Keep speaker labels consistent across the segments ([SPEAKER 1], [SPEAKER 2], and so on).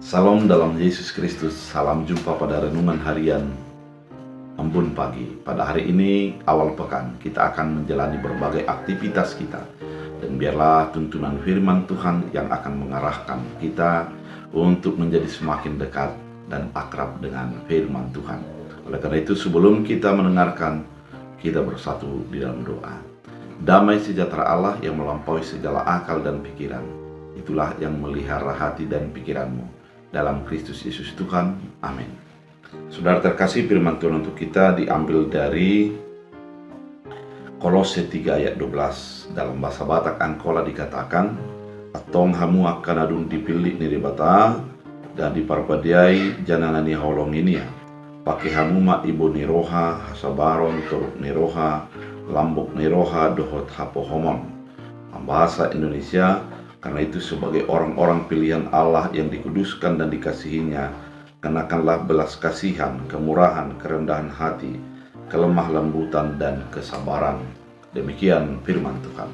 [SPEAKER 1] Salam dalam Yesus Kristus, salam jumpa pada renungan harian Embun Pagi. Pada hari ini, awal pekan, kita akan menjalani berbagai aktivitas kita. Dan biarlah tuntunan firman Tuhan yang akan mengarahkan kita untuk menjadi semakin dekat dan akrab dengan firman Tuhan. Oleh karena itu, sebelum kita mendengarkan, kita bersatu di dalam doa. Damai sejahtera Allah yang melampaui segala akal dan pikiran, itulah yang melihara hati dan pikiranmu. Dalam Kristus Yesus Tuhan, amin. Saudara terkasih, firman Tuhan untuk kita diambil dari Kolose 3 ayat 12. Dalam bahasa Batak Angkola dikatakan, Atong hamu akanadun dipilih niribata dan diparpadiai jananani haulong ini ya. Pakai hamu ma ibu niroha hasabaron turuk niroha lambuk niroha dohot hapohomon. Bahasa Indonesia, karena itu sebagai orang-orang pilihan Allah yang dikuduskan dan dikasihinya, kenakanlah belas kasihan, kemurahan, kerendahan hati, kelemah lembutan, dan kesabaran. Demikian firman Tuhan.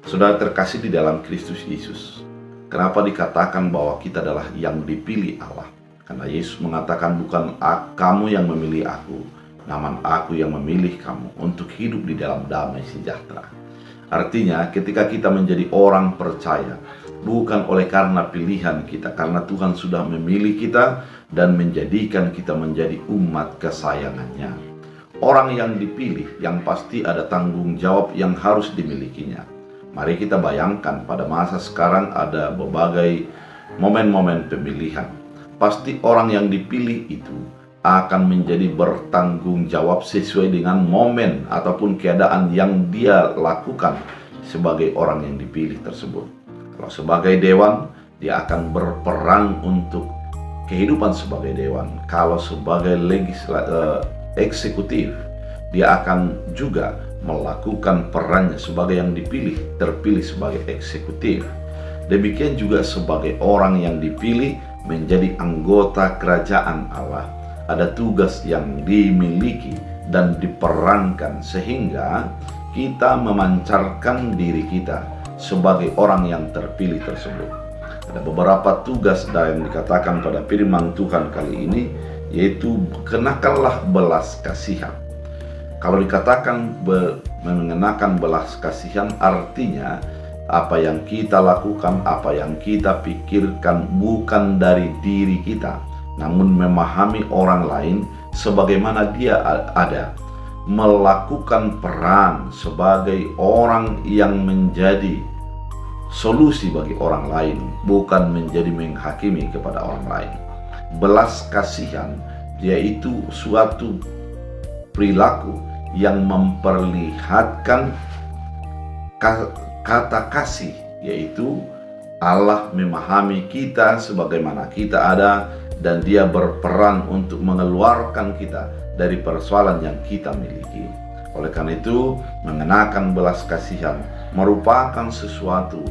[SPEAKER 1] Saudara terkasih di dalam Kristus Yesus, kenapa dikatakan bahwa kita adalah yang dipilih Allah? Karena Yesus mengatakan, bukan kamu yang memilih aku, namun aku yang memilih kamu untuk hidup di dalam damai sejahtera. Artinya ketika kita menjadi orang percaya, bukan oleh karena pilihan kita, karena Tuhan sudah memilih kita dan menjadikan kita menjadi umat kesayangannya. Orang yang dipilih yang pasti ada tanggung jawab yang harus dimilikinya. Mari kita bayangkan pada masa sekarang ada berbagai momen-momen pemilihan. Pasti orang yang dipilih itu akan menjadi bertanggung jawab sesuai dengan momen ataupun keadaan yang dia lakukan sebagai orang yang dipilih tersebut. Kalau sebagai dewan, dia akan berperan untuk kehidupan sebagai dewan. Kalau sebagai eksekutif, dia akan juga melakukan perannya sebagai yang dipilih, terpilih sebagai eksekutif. Demikian juga sebagai orang yang dipilih menjadi anggota kerajaan Allah. Ada tugas yang dimiliki dan diperankan sehingga kita memancarkan diri kita sebagai orang yang terpilih tersebut. Ada beberapa tugas yang dikatakan pada firman Tuhan kali ini, yaitu kenakanlah belas kasihan. Kalau dikatakan mengenakan belas kasihan, artinya apa yang kita lakukan, apa yang kita pikirkan bukan dari diri kita, namun memahami orang lain sebagaimana dia ada, melakukan peran sebagai orang yang menjadi solusi bagi orang lain, bukan menjadi menghakimi kepada orang lain. Belas kasihan yaitu suatu perilaku yang memperlihatkan kata kasih, yaitu Allah memahami kita sebagaimana kita ada, dan dia berperan untuk mengeluarkan kita dari persoalan yang kita miliki. Oleh karena itu, mengenakan belas kasihan merupakan sesuatu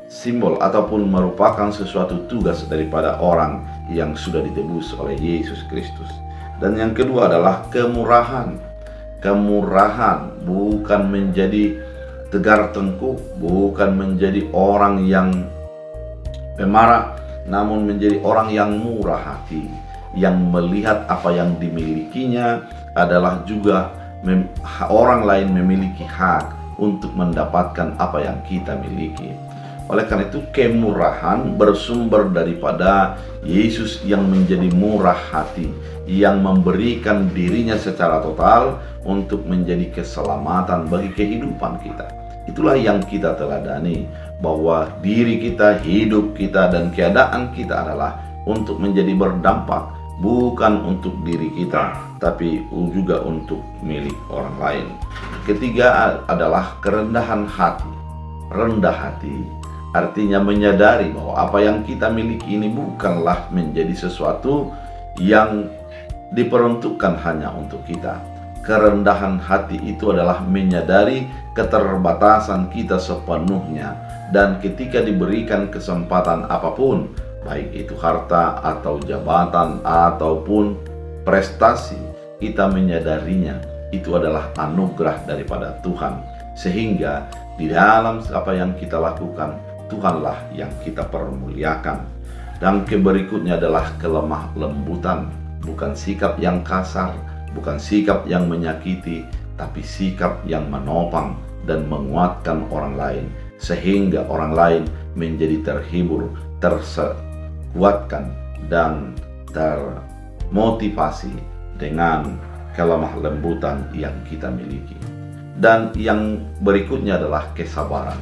[SPEAKER 1] simbol ataupun merupakan sesuatu tugas daripada orang yang sudah ditebus oleh Yesus Kristus. Dan yang kedua adalah kemurahan. Kemurahan bukan menjadi tegar tengkuk, bukan menjadi orang yang pemarah, namun menjadi orang yang murah hati, yang melihat apa yang dimilikinya adalah juga orang lain memiliki hak untuk mendapatkan apa yang kita miliki. Oleh karena itu, kemurahan bersumber daripada Yesus yang menjadi murah hati, yang memberikan dirinya secara total untuk menjadi keselamatan bagi kehidupan kita. Itulah yang kita teladani, bahwa diri kita, hidup kita, dan keadaan kita adalah untuk menjadi berdampak, bukan untuk diri kita, tapi juga untuk milik orang lain. Ketiga adalah kerendahan hati. Rendah hati artinya menyadari bahwa apa yang kita miliki ini bukanlah menjadi sesuatu yang diperuntukkan hanya untuk kita. Kerendahan hati itu adalah menyadari keterbatasan kita sepenuhnya, dan ketika diberikan kesempatan apapun, baik itu harta atau jabatan ataupun prestasi, kita menyadarinya itu adalah anugerah daripada Tuhan, sehingga di dalam apa yang kita lakukan, Tuhanlah yang kita permuliakan. Dan berikutnya adalah kelemah lembutan, bukan sikap yang kasar, bukan sikap yang menyakiti, tapi sikap yang menopang dan menguatkan orang lain, sehingga orang lain menjadi terhibur, terkuatkan, dan termotivasi dengan kelemah lembutan yang kita miliki. Dan yang berikutnya adalah kesabaran.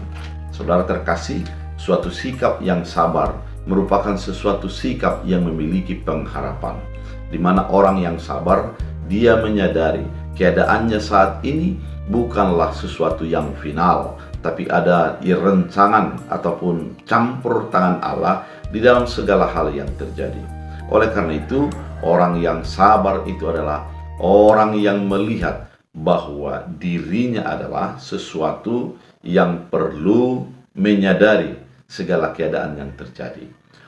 [SPEAKER 1] Saudara terkasih, suatu sikap yang sabar merupakan sesuatu sikap yang memiliki pengharapan, di mana orang yang sabar, dia menyadari keadaannya saat ini bukanlah sesuatu yang final, tapi ada rencangan ataupun campur tangan Allah di dalam segala hal yang terjadi. Oleh karena itu, orang yang sabar itu adalah orang yang melihat bahwa dirinya adalah sesuatu yang perlu menyadari segala keadaan yang terjadi.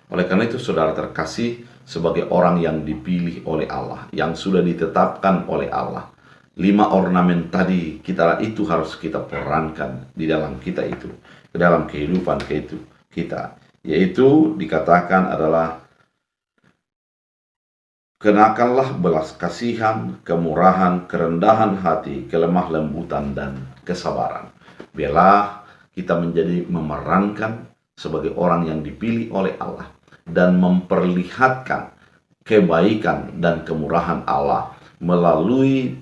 [SPEAKER 1] Oleh karena itu, saudara terkasih, sebagai orang yang dipilih oleh Allah, yang sudah ditetapkan oleh Allah, 5 ornamen tadi itu harus kita perankan di dalam kita itu, ke dalam kehidupan kita, yaitu dikatakan adalah kenakanlah belas kasihan, kemurahan, kerendahan hati, kelemah lembutan, dan kesabaran. Biarlah kita menjadi memerankan sebagai orang yang dipilih oleh Allah dan memperlihatkan kebaikan dan kemurahan Allah melalui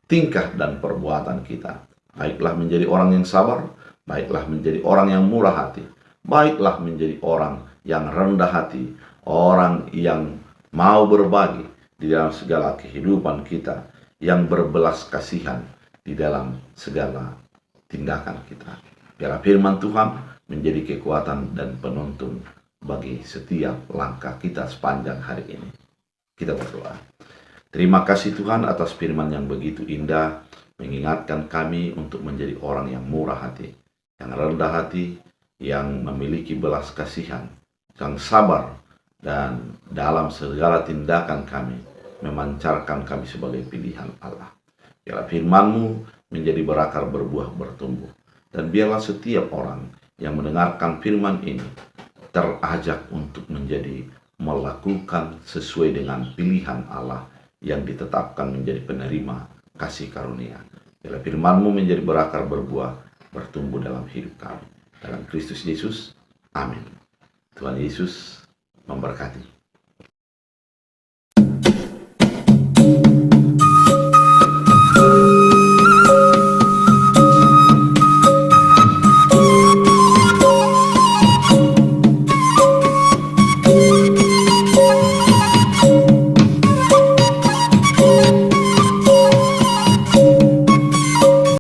[SPEAKER 1] tingkah dan perbuatan kita. Baiklah menjadi orang yang sabar, baiklah menjadi orang yang murah hati, baiklah menjadi orang yang rendah hati, orang yang mau berbagi di dalam segala kehidupan kita, yang berbelas kasihan di dalam segala tindakan kita. Biarlah firman Tuhan menjadi kekuatan dan penuntun bagi setiap langkah kita sepanjang hari ini. Kita berdoa. Terima kasih Tuhan atas firman yang begitu indah, mengingatkan kami untuk menjadi orang yang murah hati, yang rendah hati, yang memiliki belas kasihan, yang sabar, dan dalam segala tindakan kami memancarkan kami sebagai pilihan Allah. Biarlah firman-Mu menjadi berakar, berbuah, bertumbuh, dan biarlah setiap orang yang mendengarkan firman ini terajak untuk menjadi melakukan sesuai dengan pilihan Allah yang ditetapkan menjadi penerima kasih karunia. Biarlah firman-Mu menjadi berakar, berbuah, bertumbuh dalam hidup kami. Dalam Kristus Yesus, amin. Tuhan Yesus memberkati.